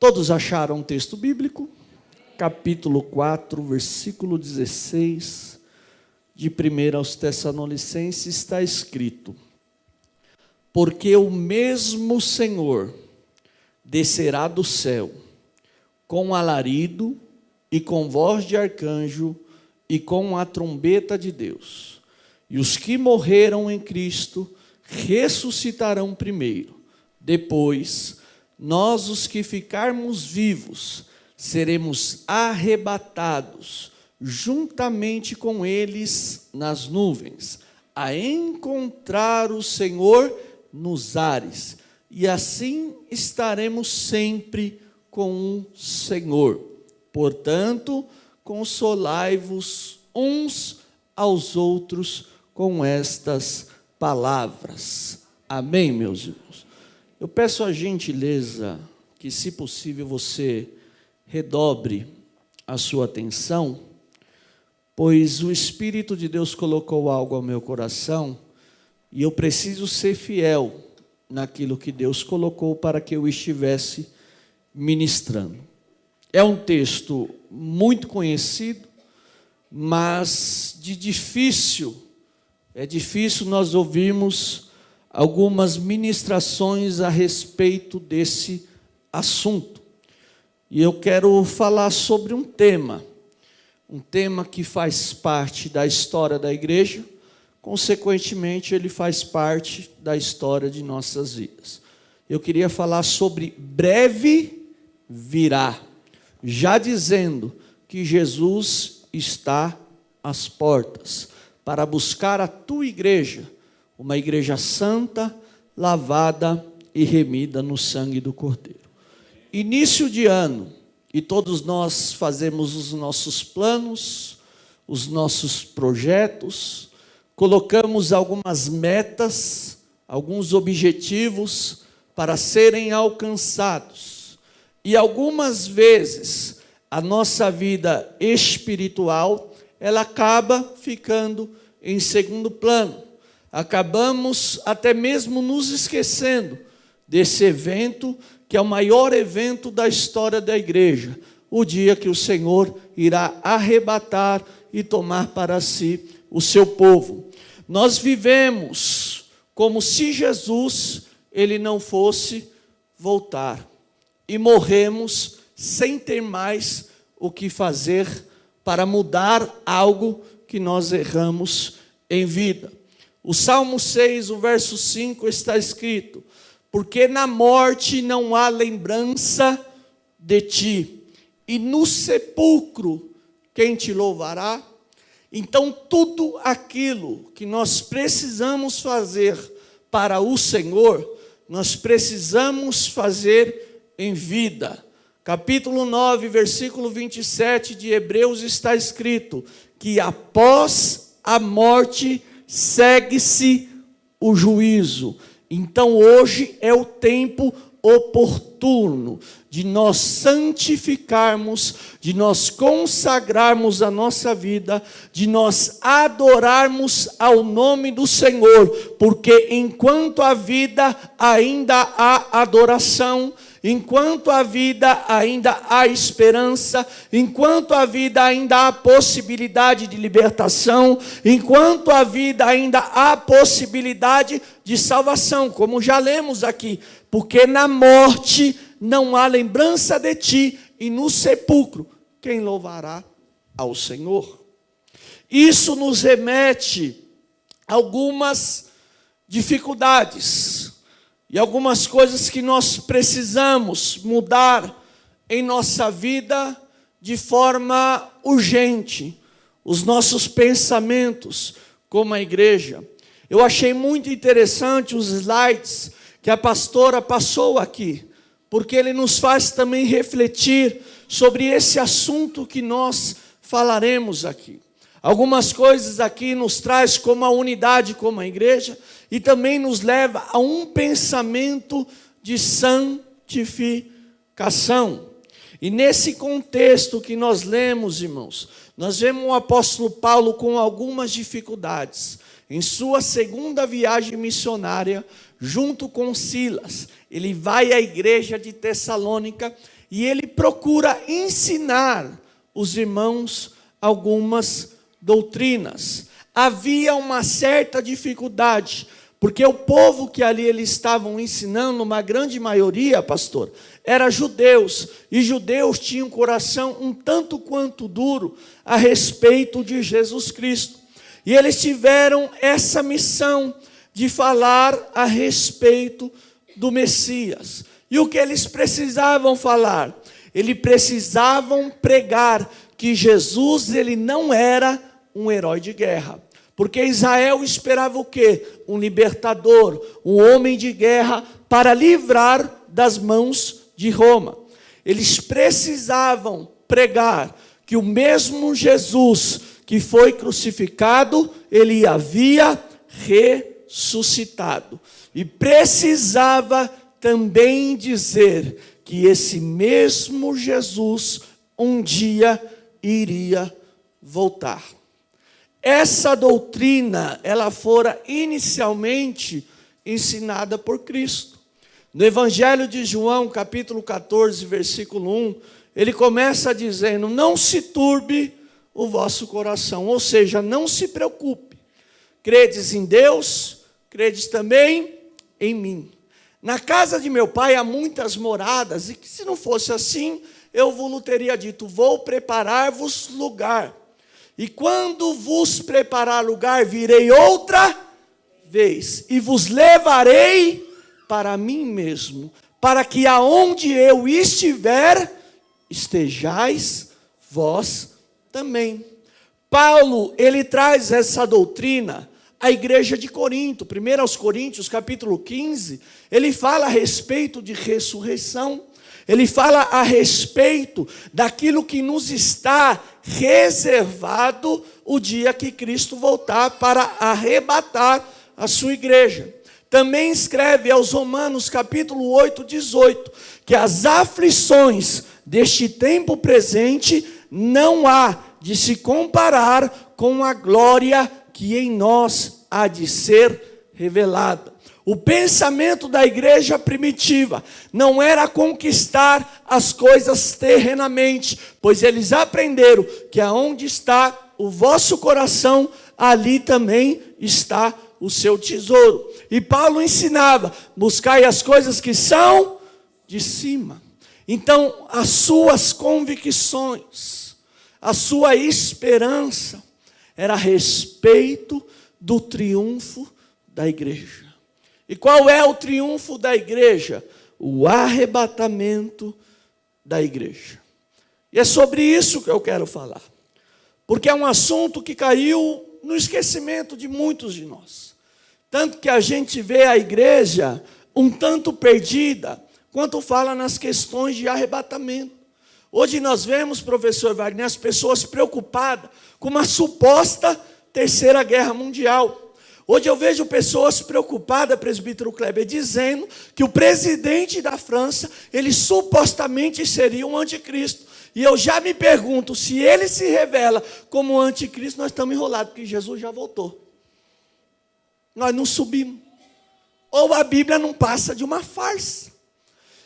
Todos acharam um texto bíblico? Capítulo 4, versículo 16, de 1 aos Tessalonicenses, está escrito: porque o mesmo Senhor descerá do céu, com alarido, e com voz de arcanjo, e com a trombeta de Deus. E os que morreram em Cristo ressuscitarão primeiro. Depois, nós, os que ficarmos vivos, seremos arrebatados juntamente com eles nas nuvens, a encontrar o Senhor nos ares, e assim estaremos sempre com o Senhor. Portanto, consolai-vos uns aos outros com estas palavras. Amém, meus irmãos? Eu peço a gentileza que, se possível, você redobre a sua atenção, pois o Espírito de Deus colocou algo ao meu coração e eu preciso ser fiel naquilo que Deus colocou para que eu estivesse ministrando. É um texto muito conhecido, mas é difícil nós ouvirmos algumas ministrações a respeito desse assunto. E eu quero falar sobre um tema que faz parte da história da igreja, consequentemente ele faz parte da história de nossas vidas. Eu queria falar sobre breve virá, já dizendo que Jesus está às portas para buscar a tua igreja, uma igreja santa, lavada e remida no sangue do Cordeiro. Início de ano, e todos nós fazemos os nossos planos, os nossos projetos, colocamos algumas metas, alguns objetivos para serem alcançados. E algumas vezes a nossa vida espiritual, ela acaba ficando em segundo plano. Acabamos até mesmo nos esquecendo desse evento, que é o maior evento da história da igreja, o dia que o Senhor irá arrebatar e tomar para si o seu povo. Nós vivemos como se Jesus, ele não fosse voltar, e morremos sem ter mais o que fazer para mudar algo que nós erramos em vida. O Salmo 6, o verso 5 está escrito: porque na morte não há lembrança de ti, e no sepulcro quem te louvará? Então tudo aquilo que nós precisamos fazer para o Senhor, nós precisamos fazer em vida. Capítulo 9, versículo 27 de Hebreus está escrito que após a morte segue-se o juízo. Então hoje é o tempo oportuno de nós santificarmos, de nós consagrarmos a nossa vida, de nós adorarmos ao nome do Senhor, porque enquanto a vida ainda há adoração, enquanto a vida ainda há esperança, enquanto a vida ainda há possibilidade de libertação, enquanto a vida ainda há possibilidade de salvação, como já lemos aqui, porque na morte não há lembrança de ti, e no sepulcro quem louvará ao Senhor? Isso nos remete a algumas dificuldades e algumas coisas que nós precisamos mudar em nossa vida de forma urgente. Os nossos pensamentos como a igreja. Eu achei muito interessante os slides que a pastora passou aqui, porque ele nos faz também refletir sobre esse assunto que nós falaremos aqui. Algumas coisas aqui nos traz como a unidade como a igreja, e também nos leva a um pensamento de santificação. E nesse contexto que nós lemos, irmãos, nós vemos o apóstolo Paulo com algumas dificuldades. Em sua segunda viagem missionária, junto com Silas, ele vai à igreja de Tessalônica e ele procura ensinar os irmãos algumas doutrinas. Havia uma certa dificuldade, porque o povo que ali eles estavam ensinando, uma grande maioria, pastor, era judeus, e judeus tinham um coração um tanto quanto duro a respeito de Jesus Cristo. E eles tiveram essa missão de falar a respeito do Messias. E o que eles precisavam falar? Eles precisavam pregar que Jesus ele não era um herói de guerra. Porque Israel esperava o quê? Um libertador, um homem de guerra para livrar das mãos de Roma. Eles precisavam pregar que o mesmo Jesus que foi crucificado, ele havia ressuscitado. E precisava também dizer que esse mesmo Jesus um dia iria voltar. Essa doutrina, ela fora inicialmente ensinada por Cristo. No Evangelho de João, capítulo 14, versículo 1, ele começa dizendo: não se turbe o vosso coração, ou seja, não se preocupe. Credes em Deus, credes também em mim. Na casa de meu pai há muitas moradas, e que se não fosse assim, eu vos teria dito: vou preparar-vos lugar. E quando vos preparar lugar, virei outra vez, e vos levarei para mim mesmo, para que aonde eu estiver, estejais vós também. Paulo, ele traz essa doutrina à igreja de Corinto. 1 aos Coríntios, capítulo 15, ele fala a respeito de ressurreição. Ele fala a respeito daquilo que nos está reservado o dia que Cristo voltar para arrebatar a sua igreja. Também escreve aos Romanos, capítulo 8, 18, que as aflições deste tempo presente não há de se comparar com a glória que em nós há de ser revelada. O pensamento da igreja primitiva não era conquistar as coisas terrenamente, pois eles aprenderam que aonde está o vosso coração, ali também está o seu tesouro. E Paulo ensinava: buscai as coisas que são de cima. Então, as suas convicções, a sua esperança era a respeito do triunfo da igreja. E qual é o triunfo da igreja? O arrebatamento da igreja. E é sobre isso que eu quero falar. Porque é um assunto que caiu no esquecimento de muitos de nós. Tanto que a gente vê a igreja um tanto perdida, quanto fala nas questões de arrebatamento. Hoje nós vemos, professor Wagner, as pessoas preocupadas com uma suposta terceira guerra mundial. Hoje eu vejo pessoas preocupadas, presbítero Kleber, dizendo que o presidente da França, ele supostamente seria um anticristo. E eu já me pergunto, se ele se revela como anticristo, nós estamos enrolados, porque Jesus já voltou. Nós não subimos. Ou a Bíblia não passa de uma farsa.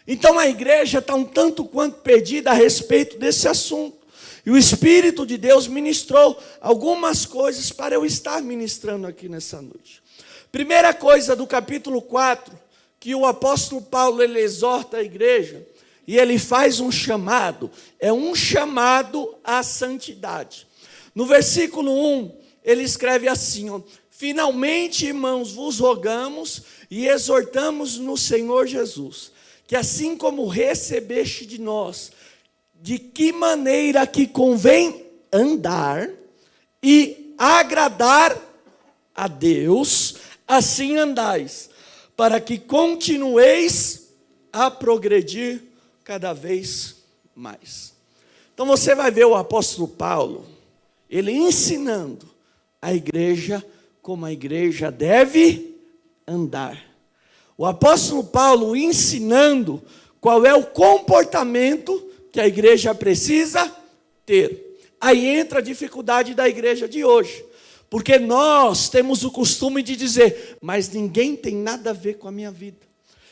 Então a igreja está um tanto quanto perdida a respeito desse assunto. E o Espírito de Deus ministrou algumas coisas para eu estar ministrando aqui nessa noite. Primeira coisa do capítulo 4, que o apóstolo Paulo ele exorta a igreja, e ele faz um chamado, é um chamado à santidade. No versículo 1, ele escreve assim: finalmente, irmãos, vos rogamos e exortamos no Senhor Jesus, que assim como recebeste de nós, de que maneira que convém andar e agradar a Deus, assim andais, para que continueis a progredir cada vez mais. Então você vai ver o apóstolo Paulo, ele ensinando a igreja como a igreja deve andar. O apóstolo Paulo ensinando qual é o comportamento que a igreja precisa ter. Aí entra a dificuldade da igreja de hoje. Porque nós temos o costume de dizer: mas ninguém tem nada a ver com a minha vida.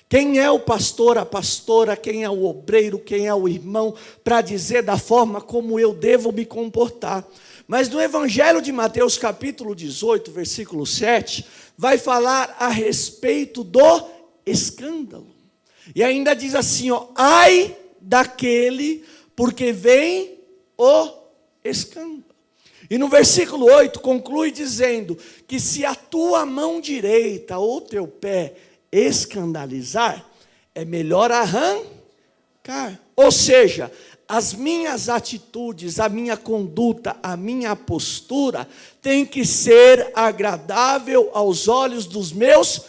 Quem é o pastor, a pastora, quem é o obreiro, quem é o irmão, para dizer da forma como eu devo me comportar. Mas no Evangelho de Mateus, capítulo 18, versículo 7, vai falar a respeito do escândalo. E ainda diz assim, ó, ai daquele, porque vem o escândalo. E no versículo 8 conclui dizendo que se a tua mão direita ou teu pé escandalizar, é melhor arrancar. Ou seja, as minhas atitudes, a minha conduta, a minha postura tem que ser agradável aos olhos dos meus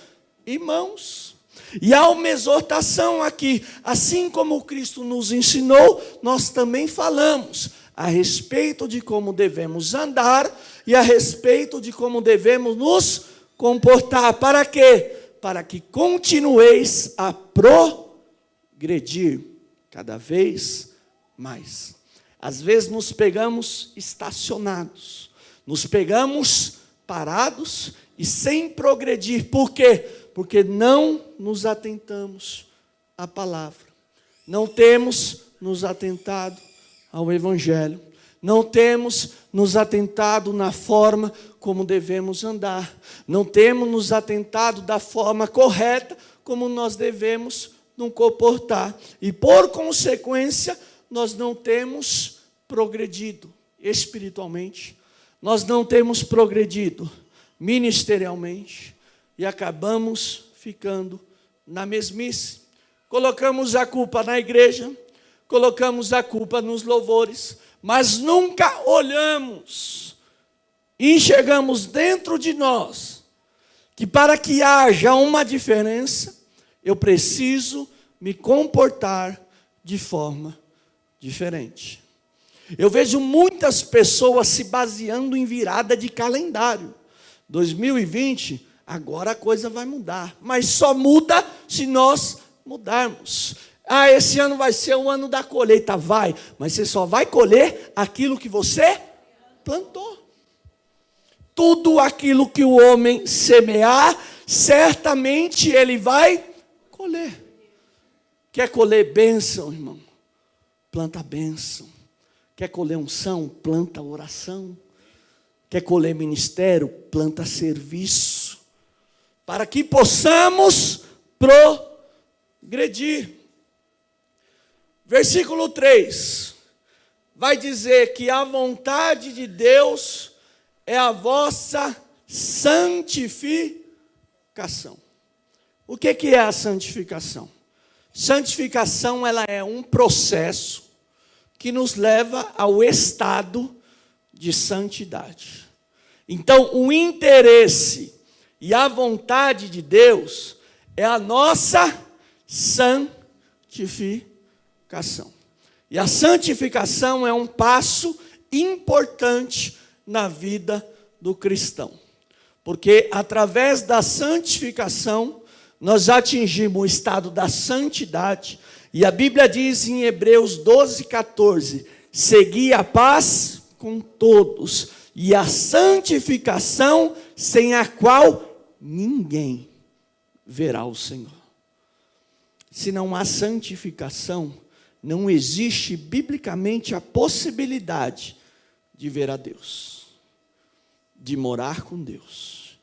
irmãos. E há uma exortação aqui, assim como Cristo nos ensinou, nós também falamos a respeito de como devemos andar e a respeito de como devemos nos comportar. Para quê? Para que continueis a progredir cada vez mais. Às vezes nos pegamos estacionados, nos pegamos parados e sem progredir. Por quê? Porque não nos atentamos à palavra, não temos nos atentado ao Evangelho, não temos nos atentado na forma como devemos andar, não temos nos atentado da forma correta como nós devemos nos comportar, e por consequência, nós não temos progredido espiritualmente, nós não temos progredido ministerialmente, e acabamos ficando na mesmice. Colocamos a culpa na igreja, colocamos a culpa nos louvores, mas nunca olhamos e enxergamos dentro de nós que para que haja uma diferença, eu preciso me comportar de forma diferente. Eu vejo muitas pessoas se baseando em virada de calendário. 2020, agora a coisa vai mudar, mas só muda se nós mudarmos. Esse ano vai ser o ano da colheita, vai, mas você só vai colher aquilo que você plantou. Tudo aquilo que o homem semear, certamente ele vai colher. Quer colher bênção, irmão? Planta bênção. Quer colher unção? Planta oração. Quer colher ministério? Planta serviço. Para que possamos progredir. Versículo 3, vai dizer que a vontade de Deus é a vossa santificação. O que é a santificação? Santificação, ela é um processo que nos leva ao estado de santidade. Então, o interesse e a vontade de Deus é a nossa santificação. E a santificação é um passo importante na vida do cristão, porque através da santificação nós atingimos o estado da santidade, e a Bíblia diz em Hebreus 12:14, segui a paz com todos e a santificação, sem a qual ninguém verá o Senhor. Se não há santificação, não existe biblicamente a possibilidade de ver a Deus, de morar com Deus,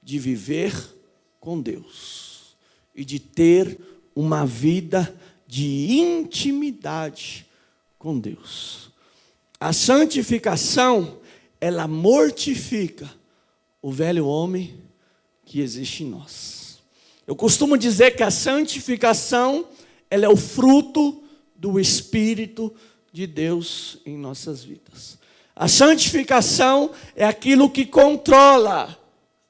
de viver com Deus e de ter uma vida de intimidade com Deus. A santificação, ela mortifica o velho homem que existe em nós. Eu costumo dizer que a santificação, ela é o fruto do Espírito de Deus em nossas vidas. A santificação é aquilo que controla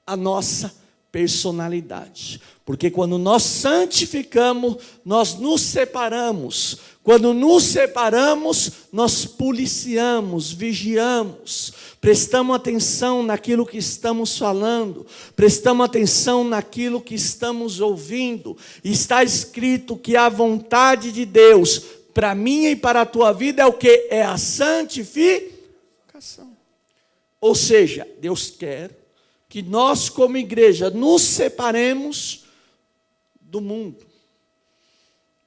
a nossa personalidade. Porque quando nós santificamos, nós nos separamos. Quando nos separamos, nós policiamos, vigiamos, prestamos atenção naquilo que estamos falando, prestamos atenção naquilo que estamos ouvindo. Está escrito que a vontade de Deus para mim e para a tua vida é o que? É a santificação. Ou seja, Deus quer que nós como igreja nos separemos do mundo.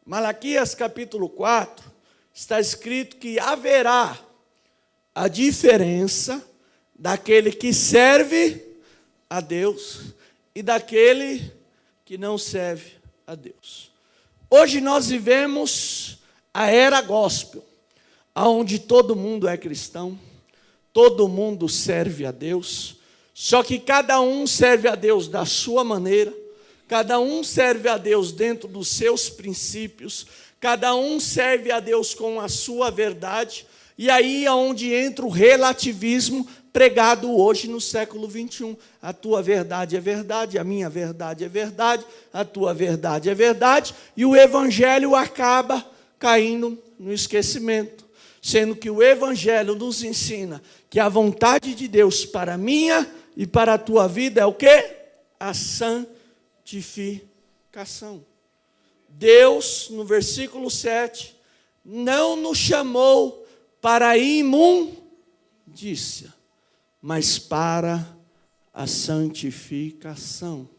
Malaquias capítulo 4, está escrito que haverá a diferença daquele que serve a Deus e daquele que não serve a Deus. Hoje nós vivemos a era gospel, onde todo mundo é cristão, todo mundo serve a Deus, só que cada um serve a Deus da sua maneira, cada um serve a Deus dentro dos seus princípios, cada um serve a Deus com a sua verdade, e aí é onde entra o relativismo pregado hoje no século 21. A tua verdade é verdade, a minha verdade é verdade, a tua verdade é verdade, e o evangelho acaba caindo no esquecimento, sendo que o evangelho nos ensina que a vontade de Deus para a minha e para a tua vida é o quê? A santificação. Deus, no versículo 7, não nos chamou para a imundícia, mas para a santificação.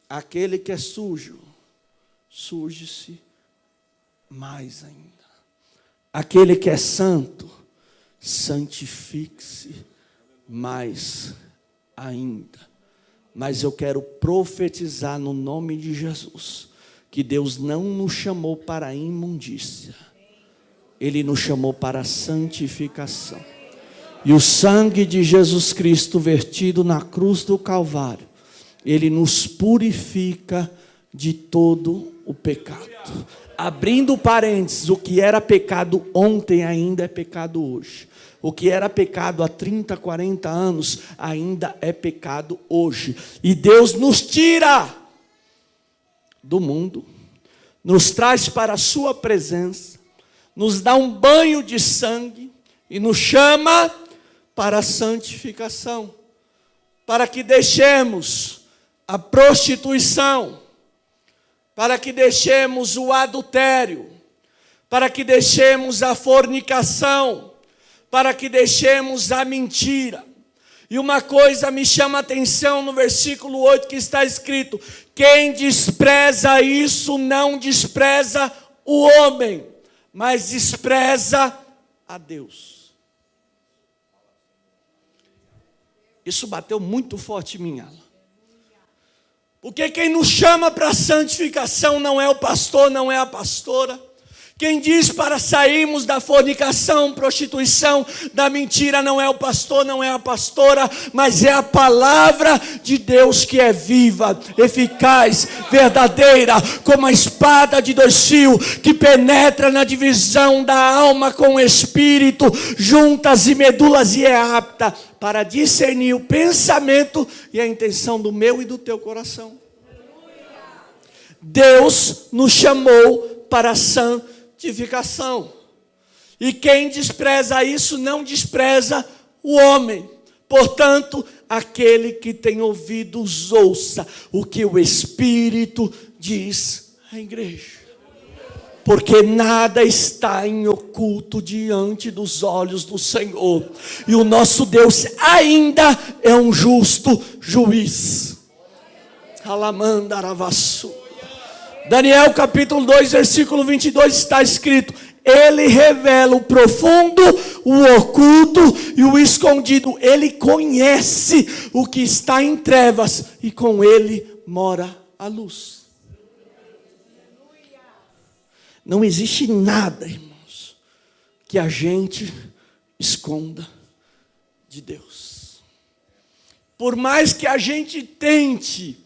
Aquele que é sujo, suje-se mais ainda. Aquele que é santo, santifique-se mais ainda. Mas eu quero profetizar no nome de Jesus, que Deus não nos chamou para a imundícia, Ele nos chamou para a santificação. E o sangue de Jesus Cristo vertido na cruz do Calvário, Ele nos purifica de todo o pecado. Abrindo parênteses, o que era pecado ontem ainda é pecado hoje. O que era pecado há 30, 40 anos ainda é pecado hoje. E Deus nos tira do mundo, nos traz para a sua presença, nos dá um banho de sangue e nos chama para a santificação, para que deixemos a prostituição, para que deixemos o adultério, para que deixemos a fornicação, para que deixemos a mentira. E uma coisa me chama a atenção no versículo 8 que está escrito: quem despreza isso não despreza o homem, mas despreza a Deus. Isso bateu muito forte em mim, Alan. Porque quem nos chama para a santificação não é o pastor, não é a pastora. Quem diz para sairmos da fornicação, prostituição, da mentira, não é o pastor, não é a pastora, mas é a palavra de Deus que é viva, eficaz, verdadeira, como a espada de dois fios, que penetra na divisão da alma com o espírito, juntas e medulas, e é apta para discernir o pensamento e a intenção do meu e do teu coração. Deus nos chamou para a santificação. E quem despreza isso não despreza o homem. Portanto, aquele que tem ouvidos ouça o que o Espírito diz à igreja. Porque nada está em oculto diante dos olhos do Senhor. E o nosso Deus ainda é um justo juiz. Alamandaravassu. Daniel capítulo 2, versículo 22 está escrito: Ele revela o profundo, o oculto e o escondido. Ele conhece o que está em trevas e com Ele mora a luz. Não existe nada, irmãos, que a gente esconda de Deus. Por mais que a gente tente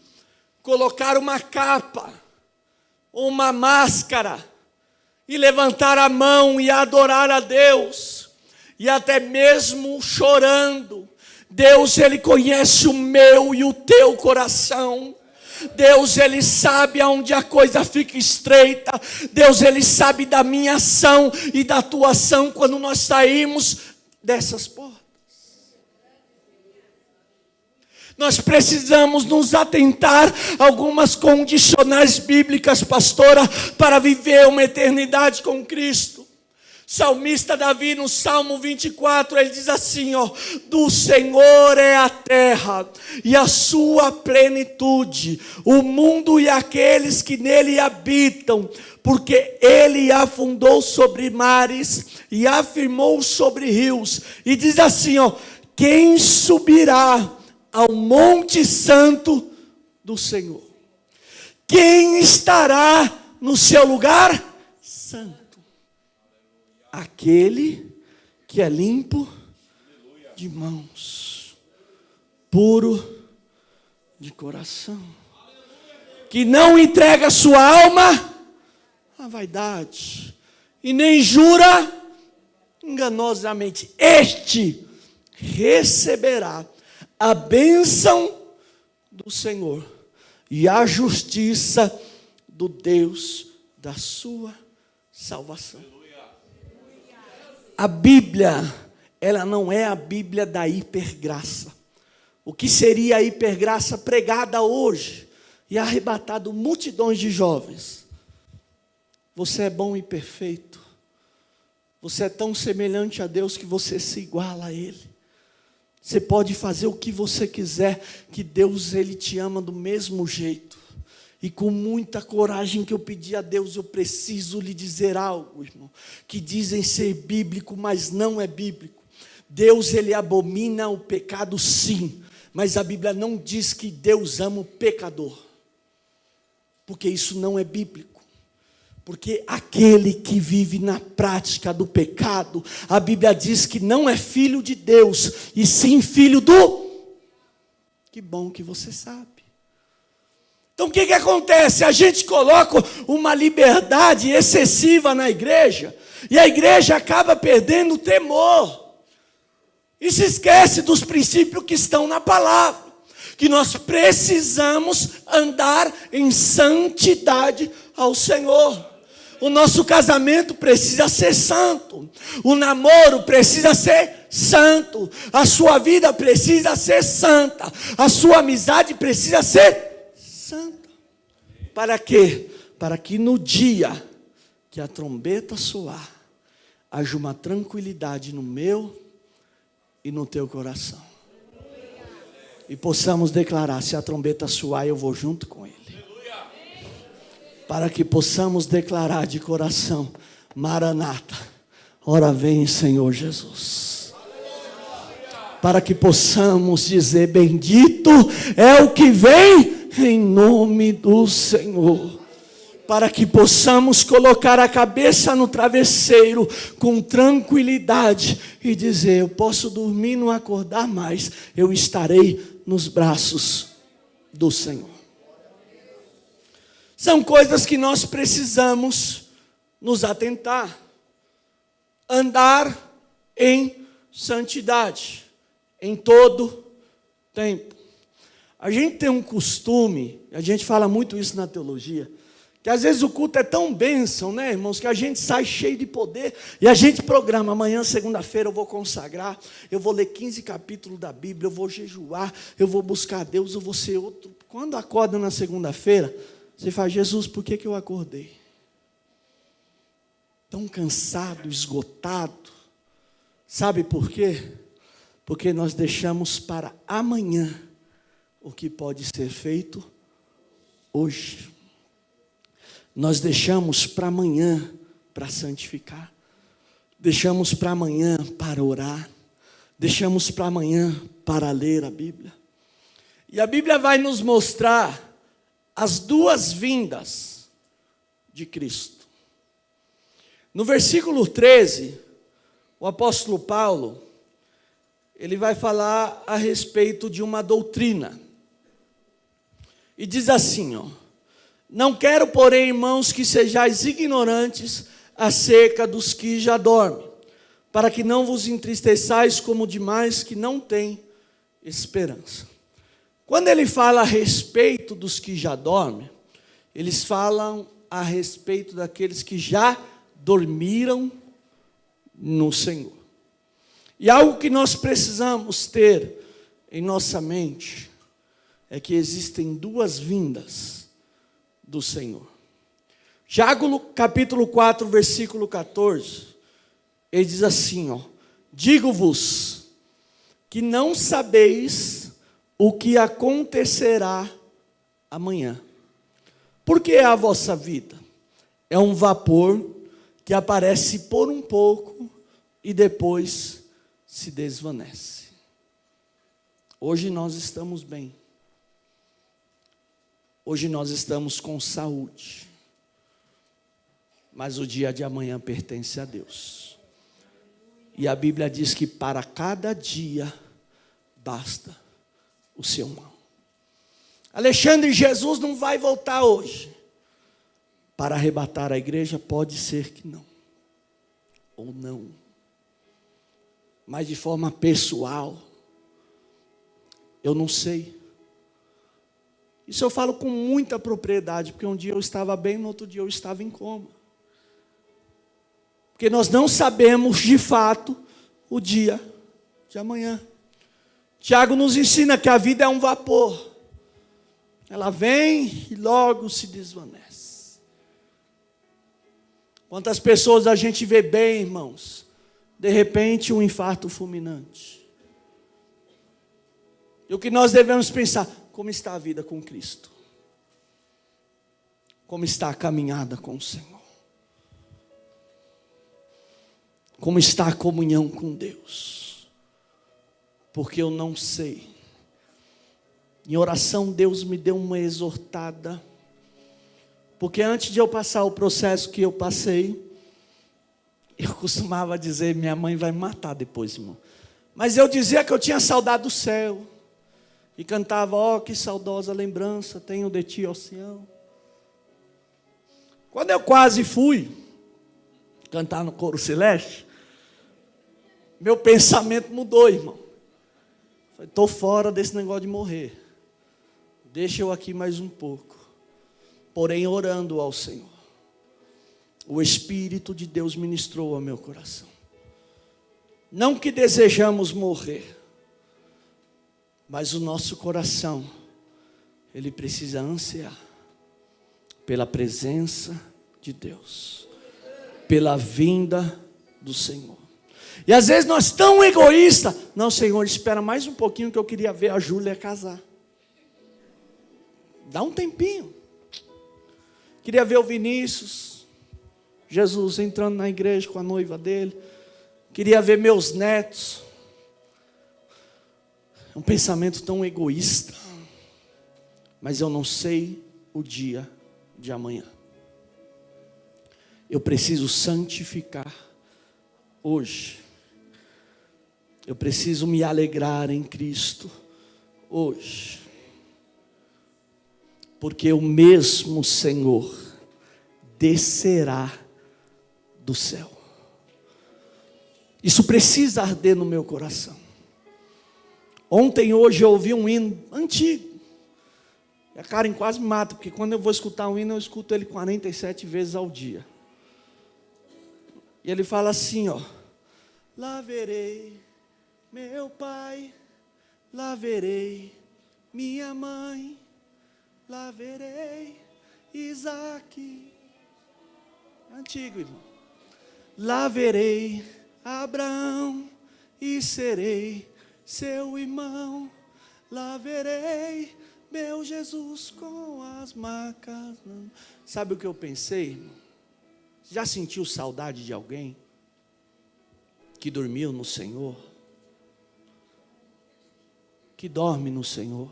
colocar uma capa, uma máscara, e levantar a mão e adorar a Deus, e até mesmo chorando, Deus, Ele conhece o meu e o teu coração. Deus, Ele sabe aonde a coisa fica estreita. Deus, Ele sabe da minha ação e da tua ação quando nós saímos dessas portas. Nós precisamos nos atentar a algumas condicionais bíblicas, pastora, para viver uma eternidade com Cristo. Salmista Davi, no Salmo 24, ele diz assim, do Senhor é a terra e a sua plenitude, o mundo e aqueles que nele habitam, porque ele afundou sobre mares e afirmou sobre rios. E diz assim, quem subirá ao monte santo do Senhor? Quem estará no seu lugar santo? Aquele que é limpo de mãos, puro de coração, que não entrega a sua alma à vaidade, e nem jura enganosamente. Este receberá a bênção do Senhor e a justiça do Deus da sua salvação. A Bíblia, ela não é a Bíblia da hipergraça. O que seria a hipergraça pregada hoje e arrebatado multidões de jovens? Você é bom e perfeito. Você é tão semelhante a Deus que você se iguala a Ele. Você pode fazer o que você quiser, que Deus, Ele te ama do mesmo jeito. E com muita coragem que eu pedi a Deus, eu preciso lhe dizer algo, irmão, que dizem ser bíblico, mas não é bíblico. Deus, Ele abomina o pecado, sim, mas a Bíblia não diz que Deus ama o pecador, porque isso não é bíblico. Porque aquele que vive na prática do pecado, a Bíblia diz que não é filho de Deus, e sim filho do... Que bom que você sabe. Então o que acontece? A gente coloca uma liberdade excessiva na igreja, e a igreja acaba perdendo o temor, e se esquece dos princípios que estão na palavra, que nós precisamos andar em santidade ao Senhor. O nosso casamento precisa ser santo, o namoro precisa ser santo, a sua vida precisa ser santa, a sua amizade precisa ser santa. Para quê? Para que no dia que a trombeta soar, haja uma tranquilidade no meu e no teu coração. E possamos declarar, se a trombeta soar, eu vou junto com Ele. Para que possamos declarar de coração, Maranata, ora vem Senhor Jesus. Para que possamos dizer, bendito é o que vem em nome do Senhor. Para que possamos colocar a cabeça no travesseiro com tranquilidade e dizer, eu posso dormir e não acordar mais, eu estarei nos braços do Senhor. São coisas que nós precisamos nos atentar. Andar em santidade, em todo tempo. A gente tem um costume, a gente fala muito isso na teologia, que às vezes o culto é tão bênção, né, irmãos, que a gente sai cheio de poder, e a gente programa, amanhã, segunda-feira, eu vou consagrar, eu vou ler 15 capítulos da Bíblia, eu vou jejuar, eu vou buscar a Deus, eu vou ser outro. Quando acorda na segunda-feira, você fala, Jesus, por que eu acordei? Tão cansado, esgotado. Sabe por quê? Porque nós deixamos para amanhã o que pode ser feito hoje. Nós deixamos para amanhã para santificar. Deixamos para amanhã para orar. Deixamos para amanhã para ler a Bíblia. E a Bíblia vai nos mostrar as duas vindas de Cristo. No versículo 13, o apóstolo Paulo, ele vai falar a respeito de uma doutrina. E diz assim, não quero, porém, irmãos, que sejais ignorantes acerca dos que já dormem, para que não vos entristeçais como demais que não têm esperança. Quando ele fala a respeito dos que já dormem, eles falam a respeito daqueles que já dormiram no Senhor. E algo que nós precisamos ter em nossa mente é que existem duas vindas do Senhor. Tiago capítulo 4, versículo 14, Ele diz assim, ó: digo-vos que não sabeis o que acontecerá amanhã. Porque a vossa vida é um vapor que aparece por um pouco e depois se desvanece. Hoje nós estamos bem. Hoje nós estamos com saúde. Mas o dia de amanhã pertence a Deus. E a Bíblia diz que para cada dia basta o seu mal. Alexandre, Jesus não vai voltar hoje para arrebatar a igreja? Pode ser que não. Ou não. Mas de forma pessoal, eu não sei. Isso eu falo com muita propriedade, porque um dia eu estava bem, no outro dia eu estava em coma. Porque nós não sabemos de fato o dia de amanhã. Tiago nos ensina que a vida é um vapor. Ela vem e logo se desvanece. Quantas pessoas a gente vê bem, irmãos, de repente um infarto fulminante. E o que nós devemos pensar: como está a vida com Cristo? Como está a caminhada com o Senhor? Como está a comunhão com Deus? Porque eu não sei. Em oração, Deus me deu uma exortada. Porque antes de eu passar o processo que eu passei, eu costumava dizer: minha mãe vai me matar depois, irmão. Mas eu dizia que eu tinha saudade do céu. E cantava: ó, que saudosa lembrança tenho de ti, ó Sião. Quando eu quase fui cantar no coro celeste, meu pensamento mudou, irmão. Estou fora desse negócio de morrer. Deixa eu aqui mais um pouco. Porém, orando ao Senhor, o Espírito de Deus ministrou ao meu coração. Não que desejamos morrer, mas o nosso coração, ele precisa ansiar pela presença de Deus, pela vinda do Senhor. E às vezes nós tão egoístas: não, Senhor, espera mais um pouquinho que eu queria ver a Júlia casar. Dá um tempinho. Queria ver o Vinícius, Jesus entrando na igreja com a noiva dele. Queria ver meus netos. É um pensamento tão egoísta. Mas eu não sei o dia de amanhã. Eu preciso santificar hoje. Eu preciso me alegrar em Cristo hoje. Porque o mesmo Senhor descerá do céu. Isso precisa arder no meu coração. Ontem, hoje, eu ouvi um hino antigo. E a Karen quase me mata, porque quando eu vou escutar um hino, eu escuto ele 47 vezes ao dia. E ele fala assim, ó: lá verei meu pai, lá verei minha mãe, lá verei Isaac. Antigo, irmão. Lá verei Abraão e serei seu irmão. Lá verei meu Jesus com as macas. Sabe o que eu pensei, irmão? Já sentiu saudade de alguém que dormiu no Senhor? Que dorme no Senhor?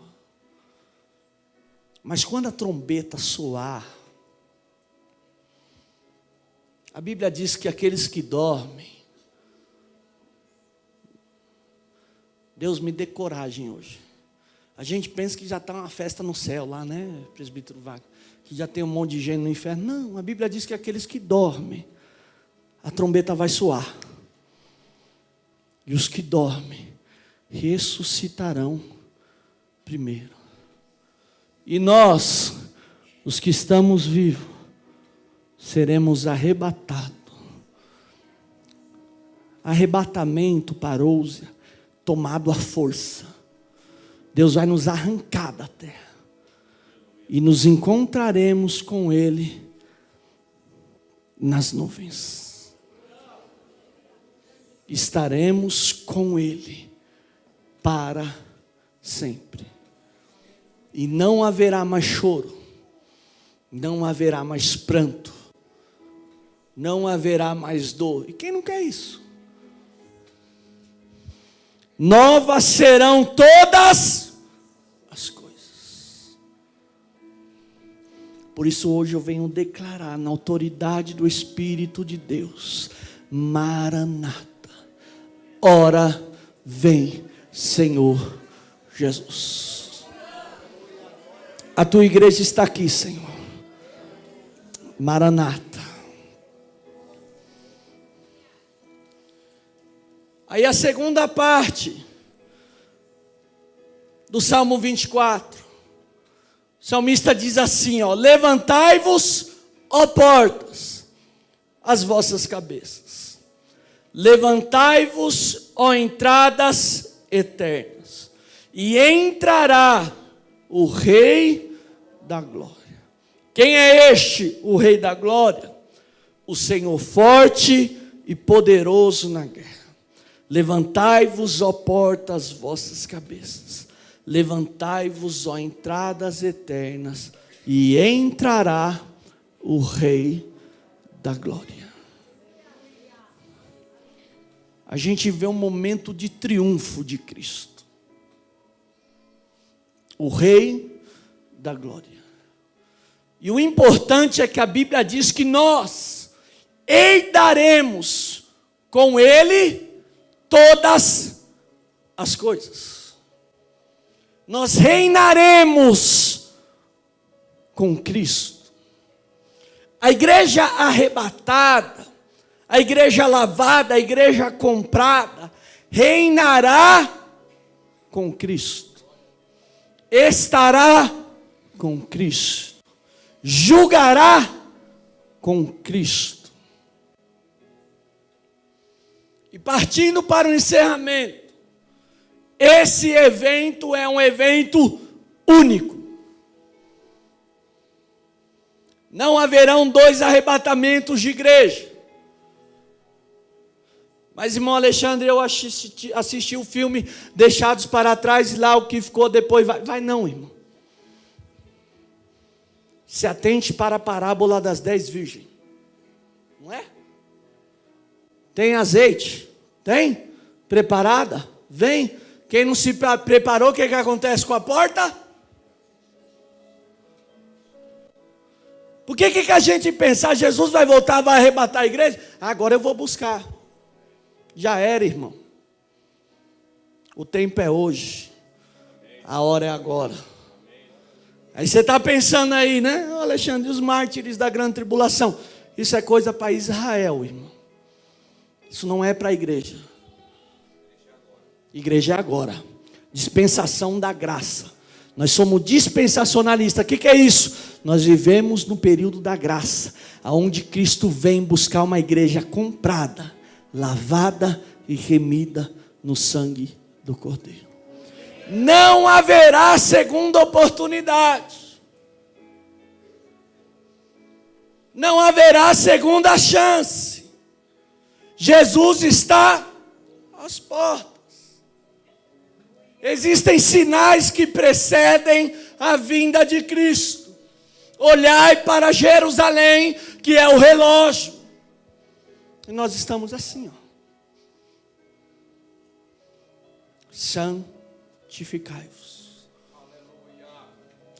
Mas quando a trombeta soar, a Bíblia diz que aqueles que dormem, Deus me dê coragem hoje. A gente pensa que já está uma festa no céu lá, né, presbítero Wagner? Que já tem um monte de gente no inferno. Não, a Bíblia diz que aqueles que dormem, a trombeta vai soar. E os que dormem ressuscitarão primeiro. E nós, os que estamos vivos, seremos arrebatados. Arrebatamento, parousia, tomado à força. Deus vai nos arrancar da terra. E nos encontraremos com Ele nas nuvens. estaremos com Ele para sempre. E não haverá mais choro, não haverá mais pranto, não haverá mais dor. E quem não quer isso? Novas serão todas as coisas. Por isso hoje eu venho declarar na autoridade do Espírito de Deus: Maranata, ora vem, Senhor Jesus. A tua igreja está aqui, Senhor. Maranata. Aí a segunda parte do Salmo 24. O salmista diz assim, ó: levantai-vos, ó portas, as vossas cabeças. Levantai-vos, ó entradas eternas, e entrará o Rei da Glória. Quem é este, o Rei da Glória? O Senhor forte e poderoso na guerra. Levantai-vos, ó portas, as vossas cabeças. Levantai-vos, ó entradas eternas, e entrará o Rei da Glória. A gente vê um momento de triunfo de Cristo. O Rei da Glória. E o importante é que a Bíblia diz que nós herdaremos com Ele todas as coisas. Nós reinaremos com Cristo. A igreja arrebatada, a igreja lavada, a igreja comprada, reinará com Cristo. Estará com Cristo. Julgará com Cristo. E partindo para o encerramento, esse evento é um evento único. Não haverão 2 arrebatamentos de igreja. Mas, irmão Alexandre, eu assisti o filme Deixados para Trás, e lá o que ficou depois vai não, irmão. Se atente para a parábola das 10 virgens. Não é? Tem azeite? Tem? Preparada? Vem. Quem não se preparou, o que acontece com a porta? Por que a gente pensa, Jesus vai voltar, vai arrebatar a igreja? Agora eu vou buscar. Já era, irmão. O tempo é hoje. A hora é agora. Aí você está pensando aí, né? Alexandre, os mártires da grande tribulação. Isso é coisa para Israel, irmão. Isso não é para a igreja. Igreja é agora. Dispensação da graça. Nós somos dispensacionalistas. O que é isso? Nós vivemos no período da graça, aonde Cristo vem buscar uma igreja comprada, lavada e remida no sangue do Cordeiro. Não haverá segunda oportunidade. Não haverá segunda chance. Jesus está às portas. Existem sinais que precedem a vinda de Cristo. Olhai para Jerusalém, que é o relógio. E nós estamos assim, ó. Santificai-vos.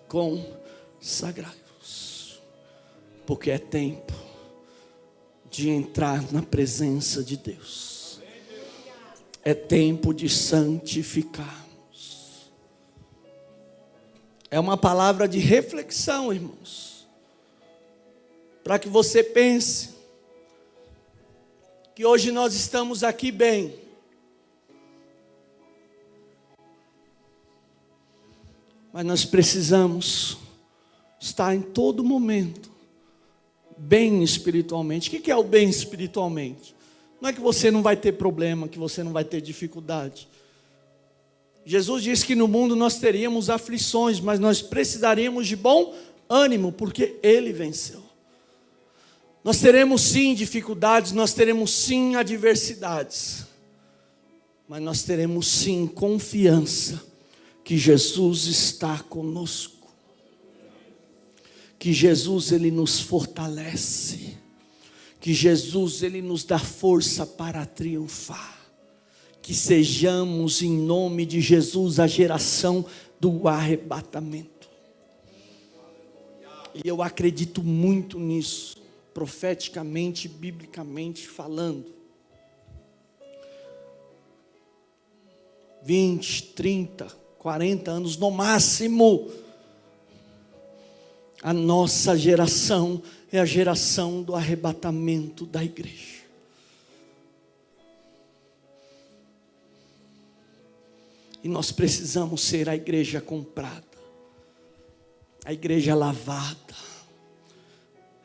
Consagrai-vos. Porque é tempo de entrar na presença de Deus. É tempo de santificarmos. É uma palavra de reflexão, irmãos. Para que você pense que hoje nós estamos aqui bem. Mas nós precisamos estar em todo momento bem espiritualmente. O que é o bem espiritualmente? Não é que você não vai ter problema, que você não vai ter dificuldade. Jesus disse que no mundo nós teríamos aflições, mas nós precisaríamos de bom ânimo, porque Ele venceu. Nós teremos sim dificuldades, nós teremos sim adversidades, mas nós teremos sim confiança que Jesus está conosco, que Jesus ele nos fortalece, que Jesus ele nos dá força para triunfar, que sejamos em nome de Jesus a geração do arrebatamento. E eu acredito muito nisso, profeticamente, biblicamente falando. 20, 30, 40 anos no máximo, a nossa geração é a geração do arrebatamento da igreja. E nós precisamos ser a igreja comprada, a igreja lavada,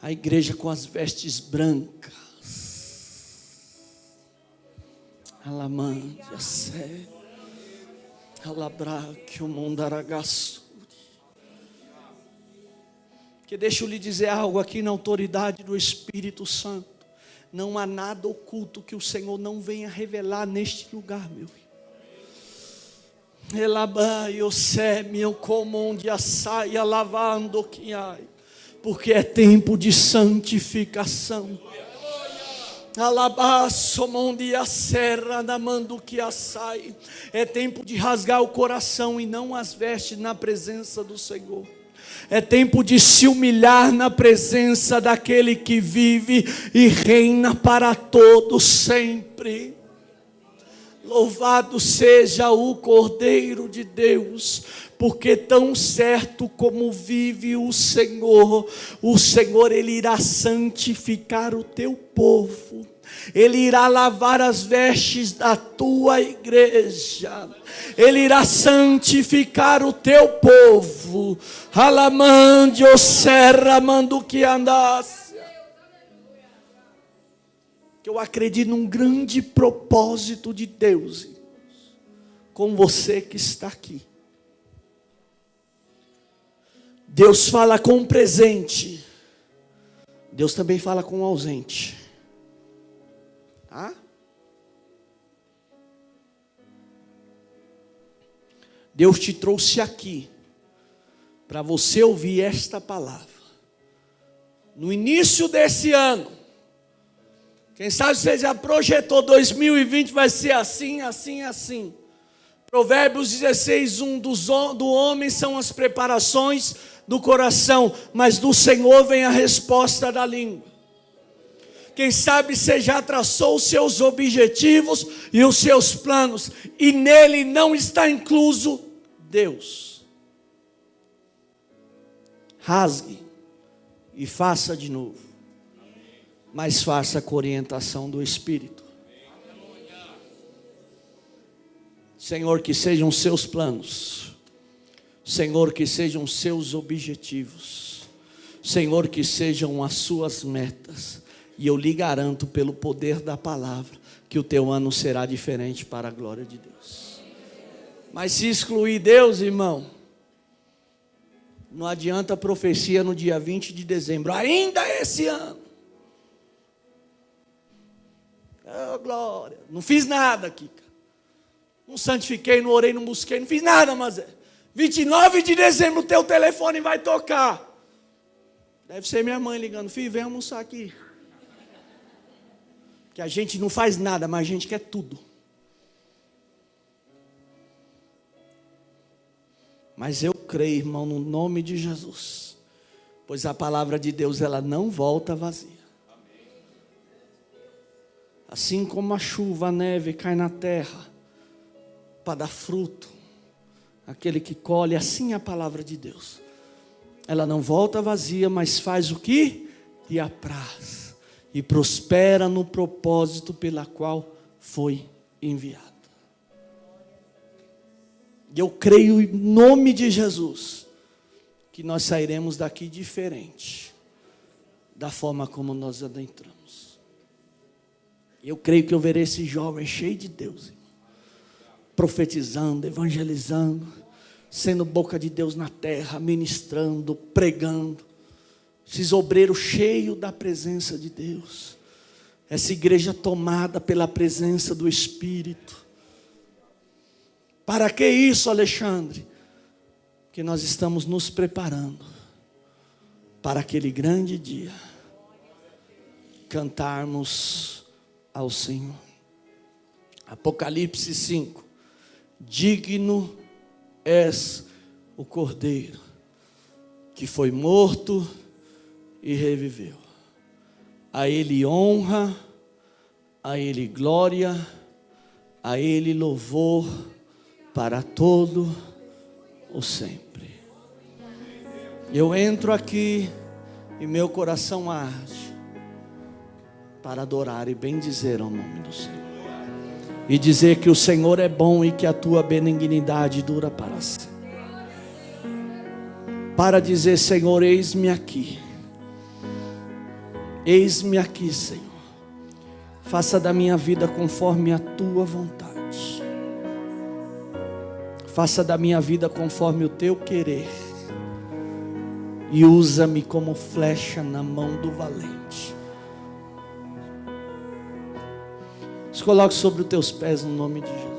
a igreja com as vestes brancas. Alamândia, sé, alabraque, o mundaragaço. Porque deixa eu lhe dizer algo aqui na autoridade do Espírito Santo. Não há nada oculto que o Senhor não venha revelar neste lugar, meu filho. Porque é tempo de santificação. É tempo de rasgar o coração e não as vestes na presença do Senhor. É tempo de se humilhar na presença daquele que vive e reina para todos sempre. Louvado seja o Cordeiro de Deus, porque tão certo como vive o Senhor ele irá santificar o teu povo. Ele irá lavar as vestes da tua igreja. Ele irá santificar o teu povo. Alamandio serra mando que andasse. Que eu acredito num grande propósito de Deus com você que está aqui. Deus fala com o presente, Deus também fala com o ausente. Tá? Deus te trouxe aqui para você ouvir esta palavra. No início desse ano, quem sabe você já projetou 2020 vai ser assim, assim, assim. Provérbios 16:1 do homem são as preparações do coração, mas do Senhor vem a resposta da língua. Quem sabe você já traçou os seus objetivos e os seus planos, e nele não está incluso Deus. Rasgue e faça de novo. Mas faça com orientação do Espírito. Senhor, que sejam os seus planos. Senhor, que sejam os seus objetivos. Senhor, que sejam as suas metas. E eu lhe garanto pelo poder da palavra que o teu ano será diferente para a glória de Deus. Mas se excluir Deus, irmão, não adianta a profecia no dia 20 de dezembro, ainda esse ano. Oh, glória, não fiz nada aqui, cara. Não santifiquei, não orei, não busquei, não fiz nada, mas 29 de dezembro o teu telefone vai tocar. Deve ser minha mãe ligando, filho, vem almoçar aqui. Que a gente não faz nada, mas a gente quer tudo. Mas eu creio, irmão, no nome de Jesus, pois a palavra de Deus ela não volta vazia. Assim como a chuva, a neve cai na terra para dar fruto, aquele que colhe, assim é a palavra de Deus. Ela não volta vazia, mas faz o que lhe apraz e prospera no propósito pela qual foi enviada. E eu creio em nome de Jesus que nós sairemos daqui diferente da forma como nós adentramos. Eu creio que eu verei esse jovem cheio de Deus, irmão, profetizando, evangelizando, sendo boca de Deus na terra, ministrando, pregando. Esses obreiros cheios da presença de Deus. Essa igreja tomada pela presença do Espírito. Para que isso, Alexandre? Que nós estamos nos preparando para aquele grande dia cantarmos ao Senhor. Apocalipse 5. Digno és o Cordeiro que foi morto e reviveu. A Ele honra, a Ele glória, a Ele louvor para todo o sempre. Eu entro aqui e meu coração arde para adorar e bendizer ao nome do Senhor. E dizer que o Senhor é bom e que a tua benignidade dura para sempre. Para dizer, Senhor, eis-me aqui. Eis-me aqui, Senhor. Faça da minha vida conforme a tua vontade. Faça da minha vida conforme o teu querer. E usa-me como flecha na mão do valente. Se coloque sobre os teus pés no nome de Jesus.